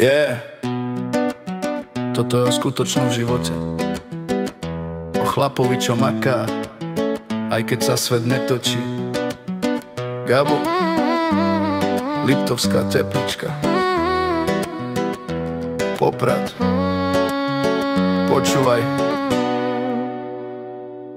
Yeah. Toto je o skutočnom živote. O chlapovi, čo maká, aj keď sa svet netočí. Gabo, Liptovská Teplička, Poprad. Počúvaj.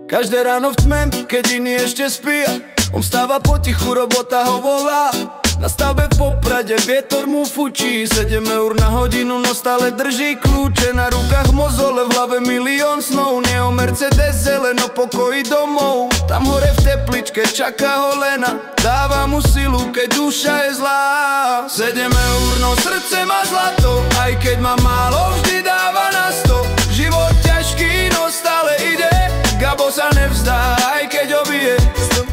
Každé ráno v tme, keď iný ešte spia, on vstáva potichu, robota ho volá. Na stavbe v Poprade vietor mu fučí, 7 eur na hodinu, no stále drží kľúče. Na rukách mozole, v hlave milión snov. Neho Mercedes, zeleno, pokojí domov. Tam hore v Tepličke čaká ho Lena, dáva mu silu, keď duša je zlá. 7 eur, no srdce má zlato, aj keď má málo, vždy dáva na 100. Život ťažký, no stále ide, Gabo sa nevzdá, aj keď ho bije.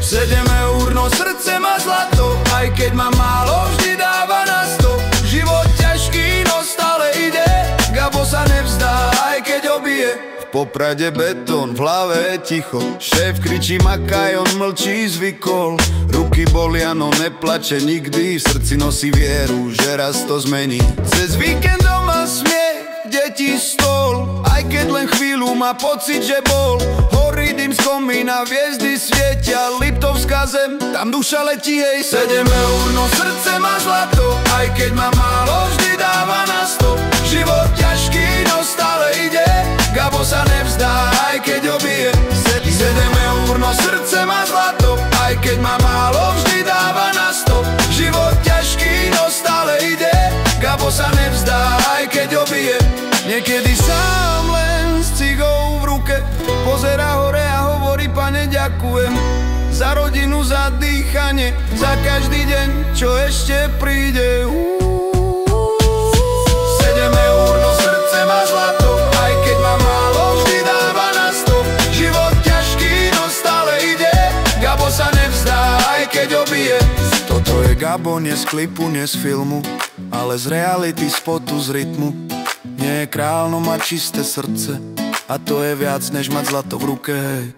7 eur, no srdce má zlato, aj keď má málo, vždy dáva na 100. Život ťažký, no stále ide, Gabo sa nevzdá, aj keď ho bije. V Poprade betón, v hlave je ticho, šéf kričí makaj, on mlčí, zvykol. Ruky bolia, no neplače nikdy, v srdci nosí vieru, že raz to zmení. Cez víkend doma smiech, deti stôl, aj keď len chvíľu má pocit, že bol. Horí dym z komína, hviezdy svietia, Liptovská zem, tam duša letí, hej. 7 eur, no srdce má zlato, aj keď má málo, vždy dáva na 100. Život ťažký, no stále ide, Gabo sa nevzdá, aj keď ho bije. 7 eur, no srdce má zlato, aj keď má málo, vždy dáva na 100. Život ťažký, no stále ide, Gabo sa nevzdá, aj keď ho bije. Niekedy sám len s cigou v ruke pozerá hore a hovorí: Pane, ďakujem za rodinu, za dýchanie, za každý deň, čo ešte príde. 7 eur, no srdce má zlato, aj keď má málo, vždy dáva na 100. Život ťažký, no stále ide, Gabo sa nevzdá, aj keď ho bije. Toto je Gabo, nie z klipu, nie z filmu, ale z reality, spotu, z rytmu. Nie je král, no má čisté srdce, a to je viac, než mať zlato v ruke, hej.